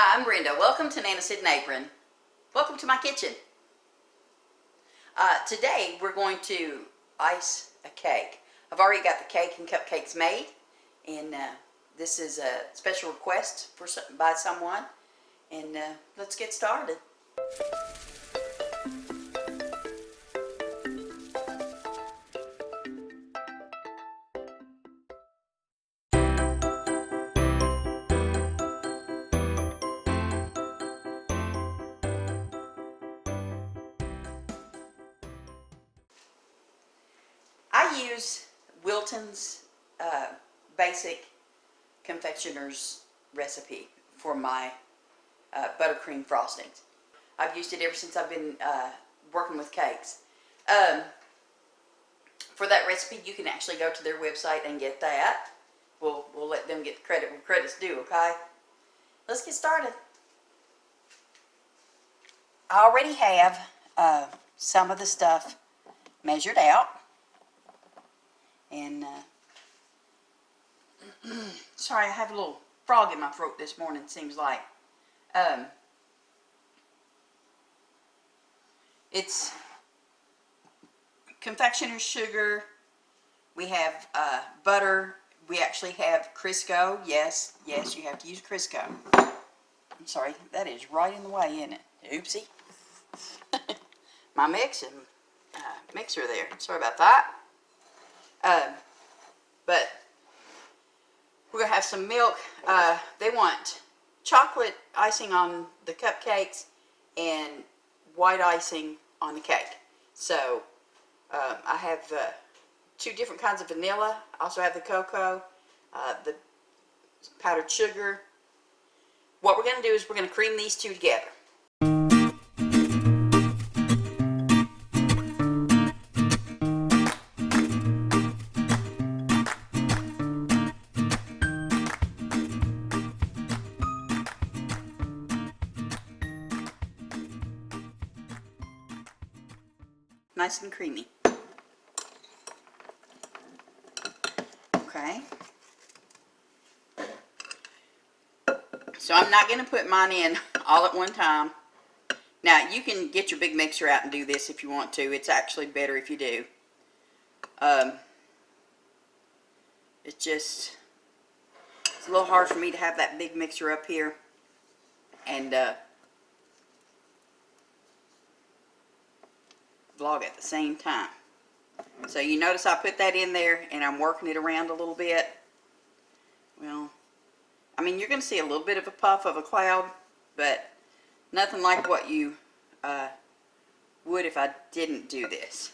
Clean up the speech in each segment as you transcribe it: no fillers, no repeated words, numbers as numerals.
Hi, I'm Brenda. Welcome to Nana Sid and Apron. Welcome to my kitchen. Today we're going to ice a cake. I've already got the cake and cupcakes made, and this is a special request by someone, and let's get started. I use Wilton's basic confectioner's recipe for my buttercream frostings. I've used it ever since I've been working with cakes. For that recipe, you can actually go to their website and get that. We'll let them get the credit where credit's due, okay? Let's get started. I already have some of the stuff measured out. And sorry, I have a little frog in my throat this morning, seems like. It's confectioner's sugar. We have butter. We actually have Crisco. Yes, you have to use Crisco. I'm sorry, that is right in the way, isn't it? Oopsie. My mixer there. Sorry about that. But we're going to have some milk. They want chocolate icing on the cupcakes and white icing on the cake. So I have two different kinds of vanilla. I also have the cocoa, the powdered sugar. What we're going to do is we're going to cream these two together. Nice and creamy. Okay. So I'm not going to put mine in all at one time. Now, you can get your big mixer out and do this if you want to. It's actually better if you do. It's a little hard for me to have that big mixer up here. And vlog at the same time. So you notice I put that in there and I'm working it around a little bit. Well, I mean, you're going to see a little bit of a puff of a cloud, but nothing like what you would if I didn't do this.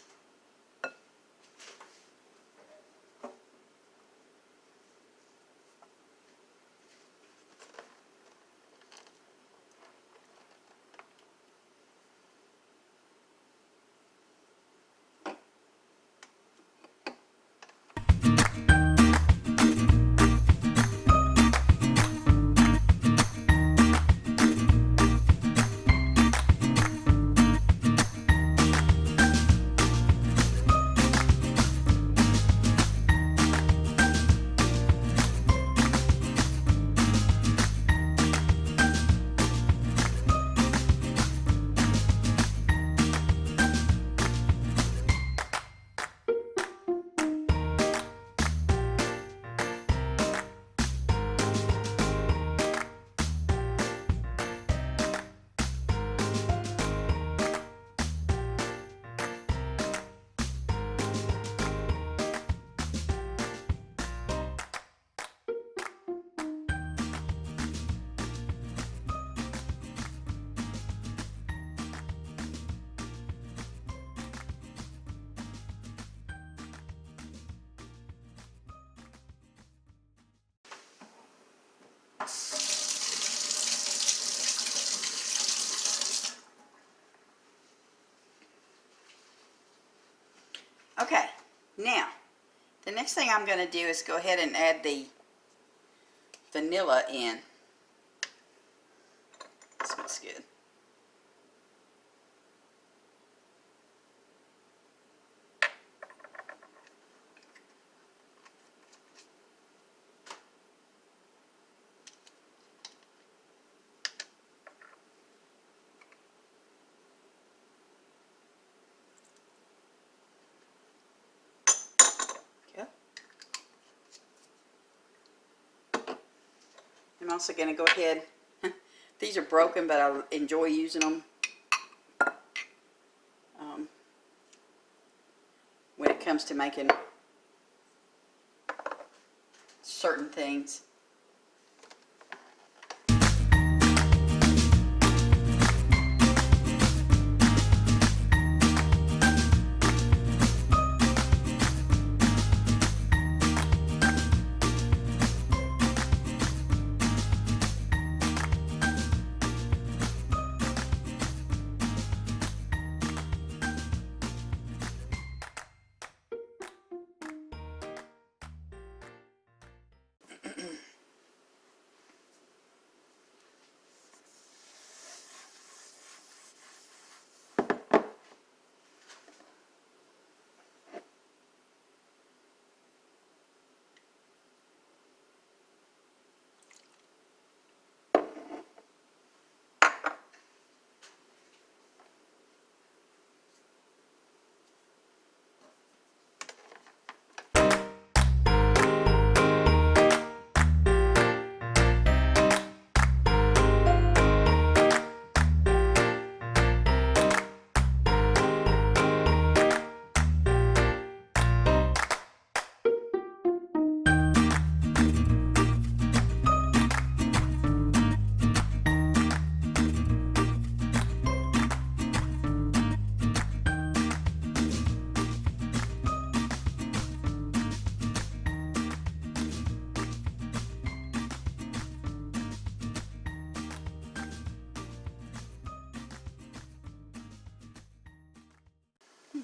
Okay, now, the next thing I'm going to do is go ahead and add the vanilla in. It smells good. I'm also going to go ahead. These are broken, but I enjoy using them when it comes to making certain things.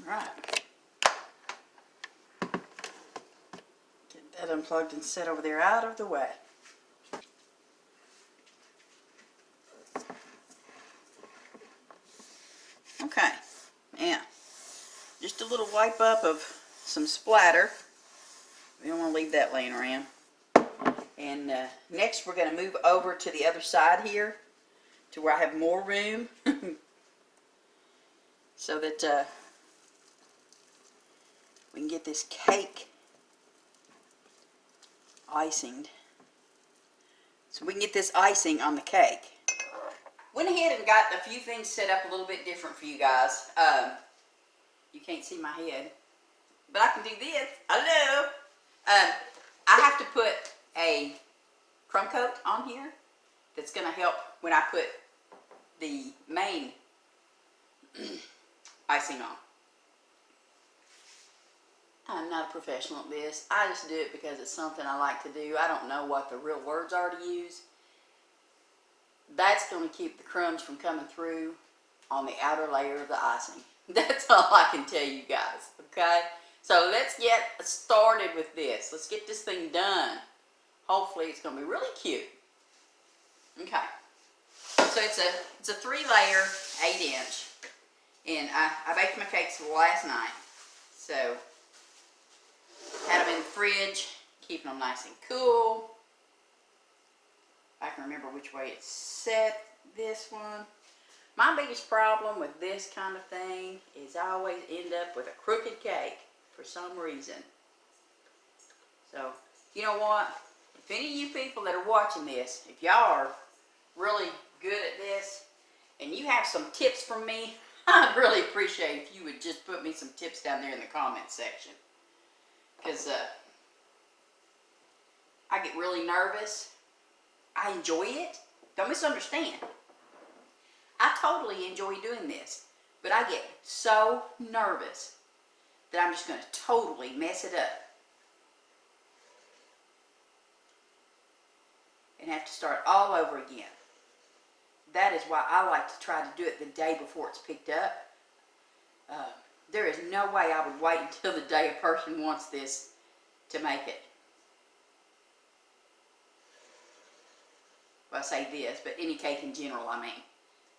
Right. Get that unplugged and set over there out of the way. Okay, now, just a little wipe up of some splatter. We don't want to leave that laying around. And next we're going to move over to the other side here to where I have more room so that we can get this cake icinged. So we can get this icing on the cake. Went ahead and got a few things set up a little bit different for you guys. You can't see my head, but I can do this. Hello. I have to put a crumb coat on here that's going to help when I put the main icing on. I'm not a professional at this. I just do it because it's something I like to do. I don't know what the real words are to use. That's going to keep the crumbs from coming through on the outer layer of the icing. That's all I can tell you guys, okay? So let's get started with this. Let's get this thing done. Hopefully it's going to be really cute. Okay. So it's a 3-layer, 8-inch. And I baked my cakes last night. So had them in the fridge, keeping them nice and cool. I can remember which way it's set, this one. My biggest problem with this kind of thing is I always end up with a crooked cake for some reason. So, you know what? If any of you people that are watching this, if y'all are really good at this and you have some tips from me, I'd really appreciate if you would just put me some tips down there in the comment section. Because I get really nervous. I enjoy it. Don't misunderstand. I totally enjoy doing this. But I get so nervous that I'm just going to totally mess it up. And have to start all over again. That is why I like to try to do it the day before it's picked up. There is no way I would wait until the day a person wants this to make it. Well, I say this, but any cake in general, I mean,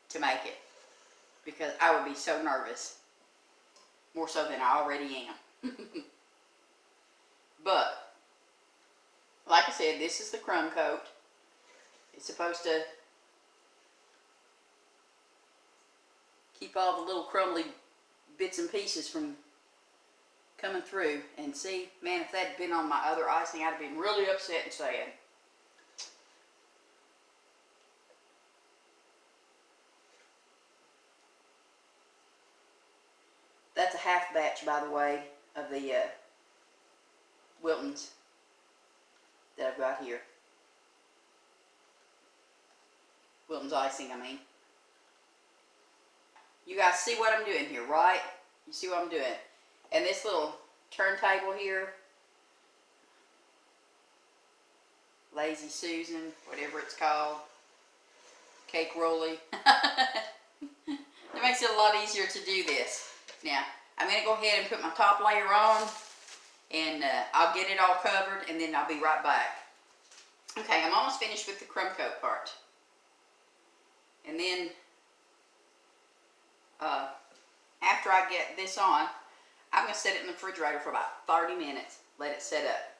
to make it. Because I would be so nervous. More so than I already am. But, like I said, this is the crumb coat. It's supposed to keep all the little crumbly bits and pieces from coming through. And see, man, if that had been on my other icing, I'd have been really upset and sad. half batch, by the way, of the Wilton's that I've got here. Wilton's icing, I mean. You guys see what I'm doing here, right? You see what I'm doing? And this little turntable here, Lazy Susan, whatever it's called, Cake Rolly. It makes it a lot easier to do this. Now, I'm going to go ahead and put my top layer on, and I'll get it all covered, and then I'll be right back. Okay, I'm almost finished with the crumb coat part. And then, after I get this on, I'm going to set it in the refrigerator for about 30 minutes. Let it set up.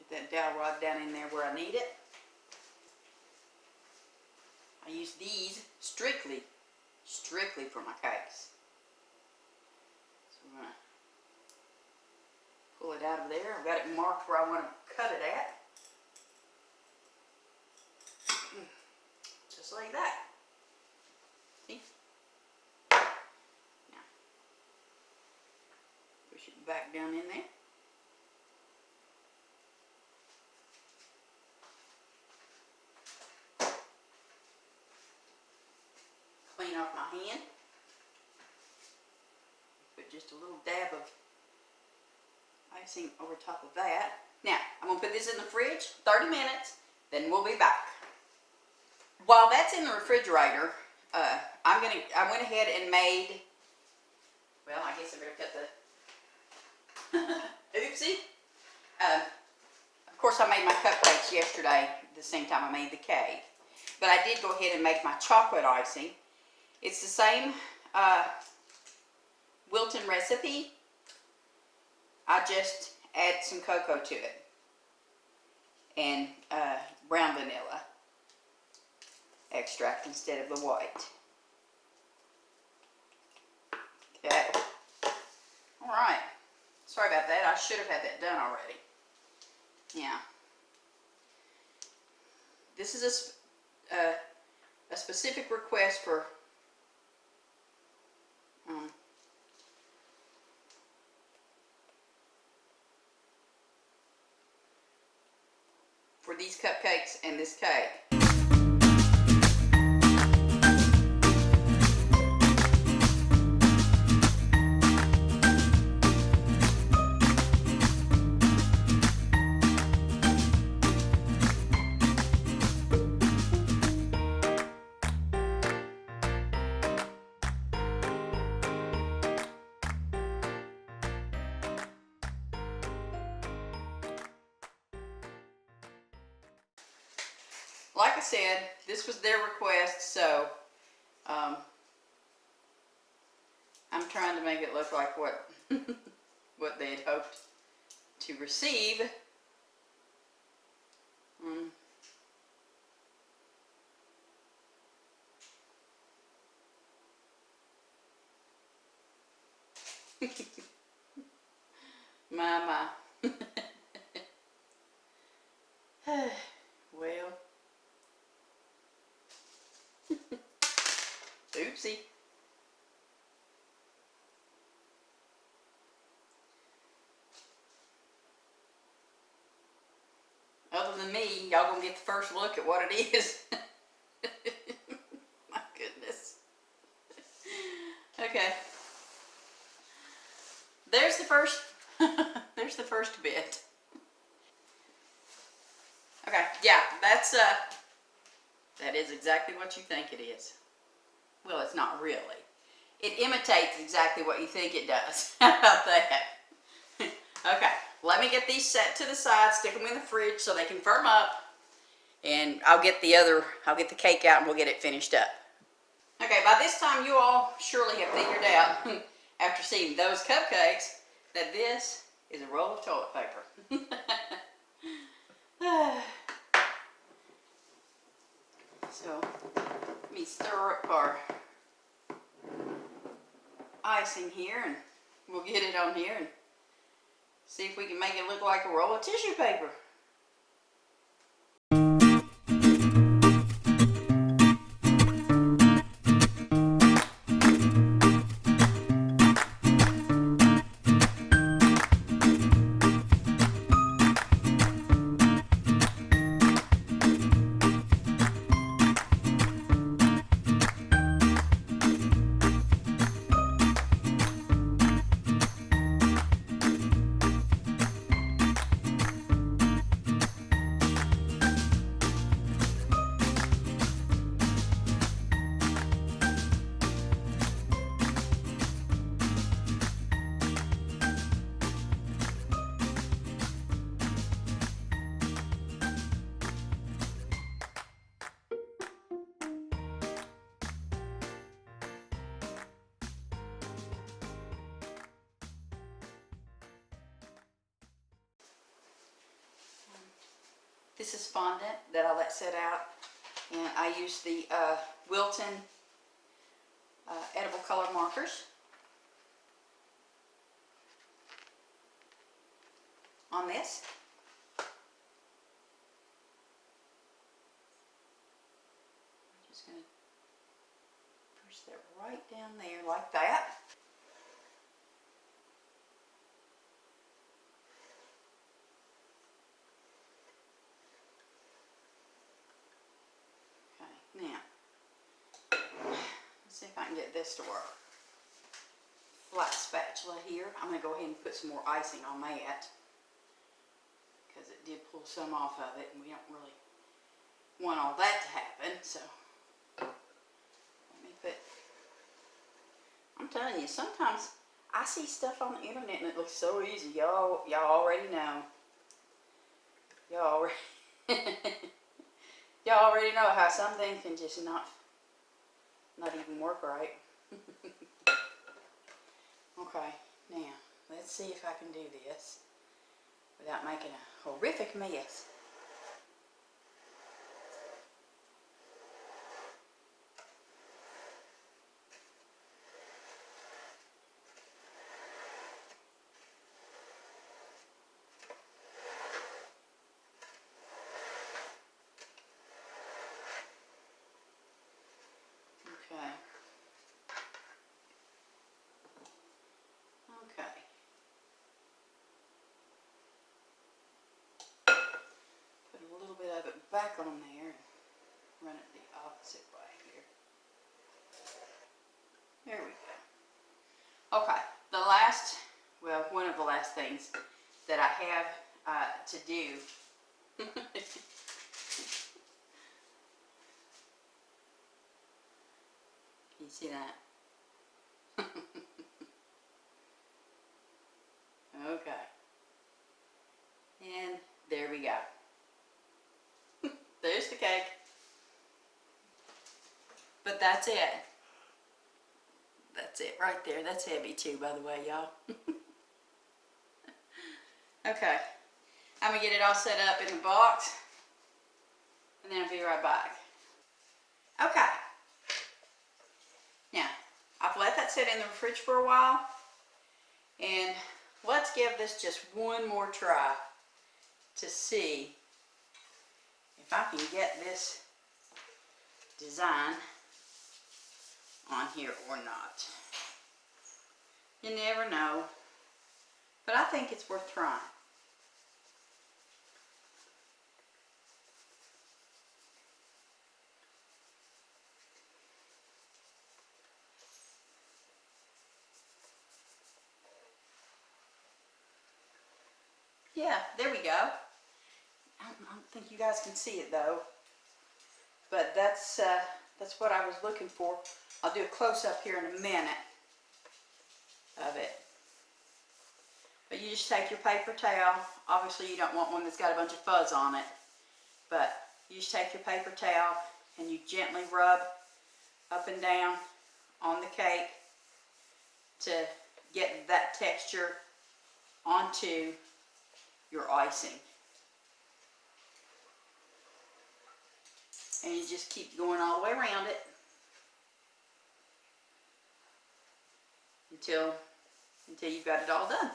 Get that dowel rod down in there where I need it. I use these strictly for my cakes. So I'm going to pull it out of there. I've got it marked where I want to cut it at. Just like that. See? Now, push it back down in there. Clean off my hand. Put just a little dab of icing over top of that. Now, I'm going to put this in the fridge 30 minutes, then we'll be back. While that's in the refrigerator, I went ahead and made, well, I guess I better cut the, oopsie. Of course, I made my cupcakes yesterday, the same time I made the cake. But I did go ahead and make my chocolate icing. It's the same Wilton recipe. I just add some cocoa to it and brown vanilla extract instead of the white. Okay. All right. Sorry about that. I should have had that done already. Yeah. This is a specific request for these cupcakes and this cake. Like I said, this was their request, so I'm trying to make it look like what what they had hoped to receive. My. Well. Oopsie. Other than me, y'all gonna get the first look at what it is. My goodness. Okay. There's the first there's the first bit. Okay, yeah, that's that is exactly what you think it is. Well, it's not really. It imitates exactly what you think it does. How about that? Okay, let me get these set to the side, stick them in the fridge so they can firm up, and I'll get the cake out and we'll get it finished up. Okay, by this time you all surely have figured out, after seeing those cupcakes, that this is a roll of toilet paper. stir up our icing here, and we'll get it on here and see if we can make it look like a roll of tissue paper. This is fondant that I let set out, and I use the Wilton edible color markers on this. I'm just going to push that right down there like that. Now, let's see if I can get this to work. Flat spatula here. I'm going to go ahead and put some more icing on that because it did pull some off of it, and we don't really want all that to happen. So, let me put. I'm telling you, sometimes I see stuff on the internet and it looks so easy. Y'all already know. Y'all already know how some things can just not even work right. Okay, now let's see if I can do this without making a horrific mess. Okay. Put a little bit of it back on there and run it the opposite way here. There we go. Okay, one of the last things that I have to do. Can you see that? Okay. And there we go. There's the cake. But that's it. That's it right there. That's heavy too, by the way, y'all. Okay. I'm going to get it all set up in the box. And then I'll be right back. Okay. Now, I've let that sit in the fridge for a while. And let's give this just one more try to see if I can get this design on here or not. You never know, but I think it's worth trying. Yeah, there we go. I don't think you guys can see it though, but that's what I was looking for. I'll do a close-up here in a minute of it. But you just take your paper towel. Obviously you don't want one that's got a bunch of fuzz on it, but you just take your paper towel and you gently rub up and down on the cake to get that texture onto your icing. And you just keep going all the way around it. until you've got it all done.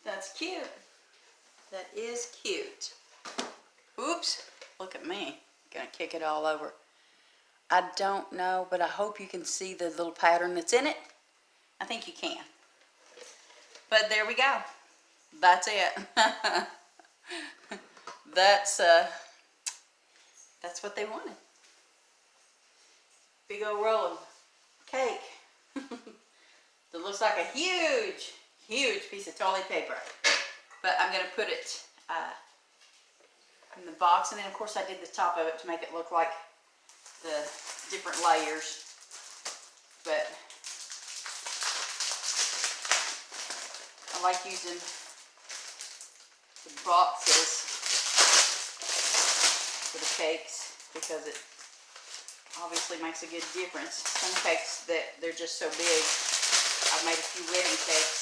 That's cute. That is cute. Oops, look at me. Gonna kick it all over. I don't know, but I hope you can see the little pattern that's in it. I think you can. But there we go. That's it. That's what they wanted. Big old roll of cake. That looks like a huge, huge piece of toilet paper. But I'm going to put it in the box. And then, of course, I did the top of it to make it look like the different layers. But I like using the boxes for the cakes because it obviously makes a good difference. Some cakes that they're just so big. I've made a few wedding cakes.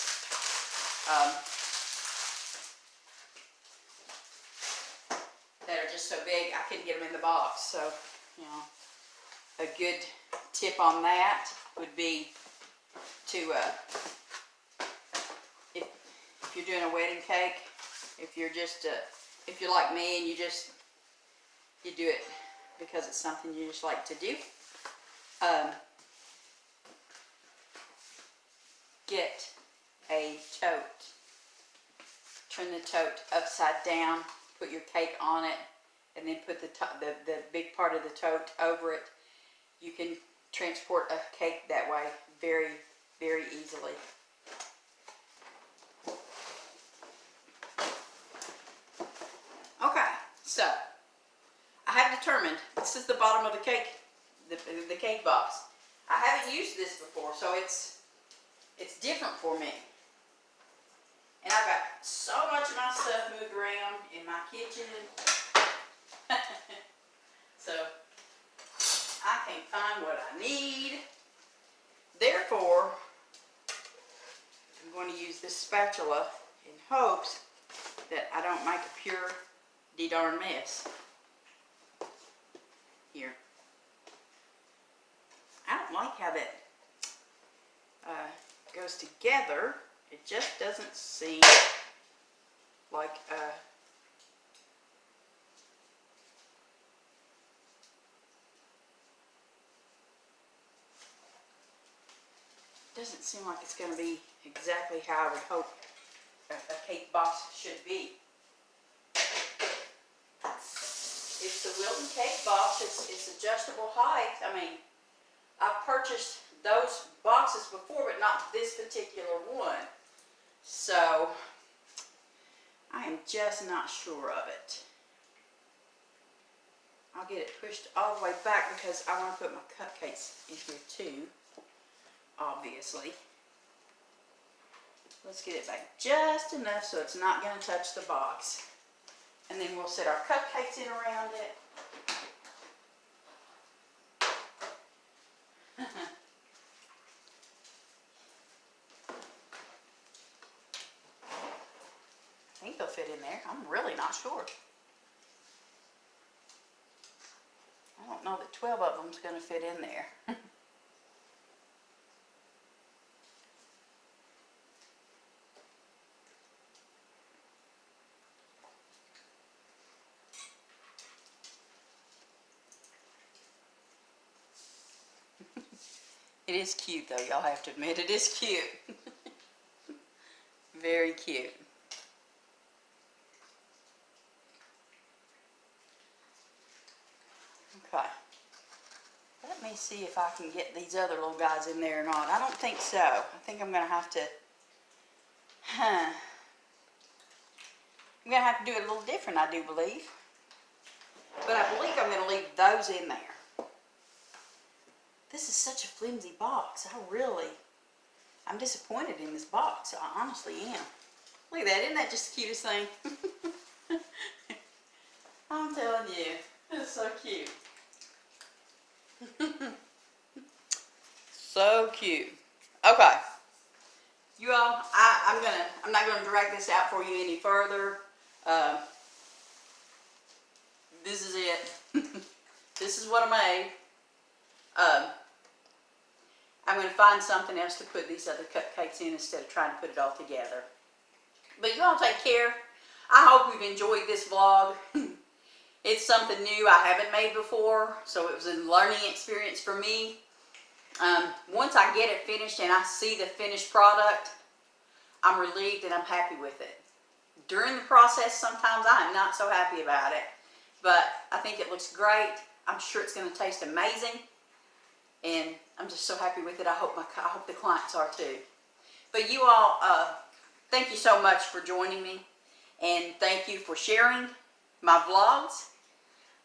That are just so big I couldn't get them in the box. So, you know, a good tip on that would be to, if you're doing a wedding cake, if you're just, if you're like me and you do it because it's something you just like to do, get a tote. Turn the tote upside down, put your cake on it, and then put the big part of the tote over it. You can transport a cake that way very, very easily. Okay, so I have determined this is the bottom of the cake, the cake box. I haven't used this before, so it's different for me. And I've got so much of my stuff moved around in my kitchen. So I can't find what I need. Therefore, I'm going to use this spatula in hopes that I don't make a pure darn mess. Here. I don't like how that goes together. It just doesn't seem like doesn't seem like it's going to be exactly how I would hope a cake box should be. It's the Wilton cake box. It's adjustable height. I mean, I've purchased those boxes before, but not this particular one. So, I am just not sure of it. I'll get it pushed all the way back because I want to put my cupcakes in here too, obviously. Let's get it back just enough so it's not going to touch the box. And then we'll set our cupcakes in around it. I think they'll fit in there. I'm really not sure. I don't know that 12 of them's going to fit in there. It is cute though, y'all have to admit it is cute. Very cute. Okay. Let me see if I can get these other little guys in there or not. I don't think so. I think I'm going to have to, I'm going to have to do it a little different, I do believe. But I believe I'm going to leave those in there. This is such a flimsy box. I'm disappointed in this box. I honestly am. Look at that. Isn't that just the cutest thing? I'm telling you. It's so cute. So cute. Okay. You all, I'm not gonna drag this out for you any further. This is it. This is what I made. I'm gonna find something else to put these other cupcakes in instead of trying to put it all together. But you all take care. I hope you've enjoyed this vlog. It's something new I haven't made before, so it was a learning experience for me. Once I get it finished and I see the finished product, I'm relieved and I'm happy with it. During the process, sometimes I am not so happy about it, but I think it looks great. I'm sure it's going to taste amazing, and I'm just so happy with it. I hope the clients are too. But you all, thank you so much for joining me, and thank you for sharing my vlogs.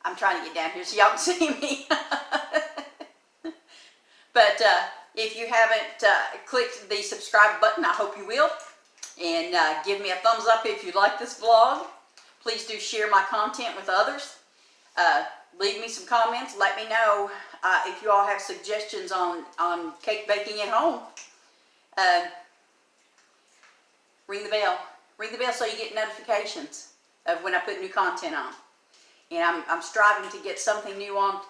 I'm trying to get down here so y'all can see me. But if you haven't clicked the subscribe button, I hope you will. And give me a thumbs up if you like this vlog. Please do share my content with others. Leave me some comments. Let me know if you all have suggestions on cake baking at home. Ring the bell. Ring the bell so you get notifications of when I put new content on. And I'm striving to get something new on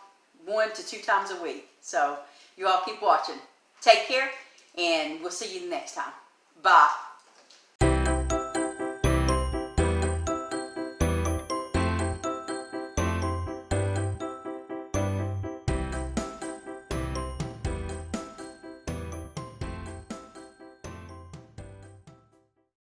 1 to 2 times a week. So you all keep watching. Take care, and we'll see you next time. Bye.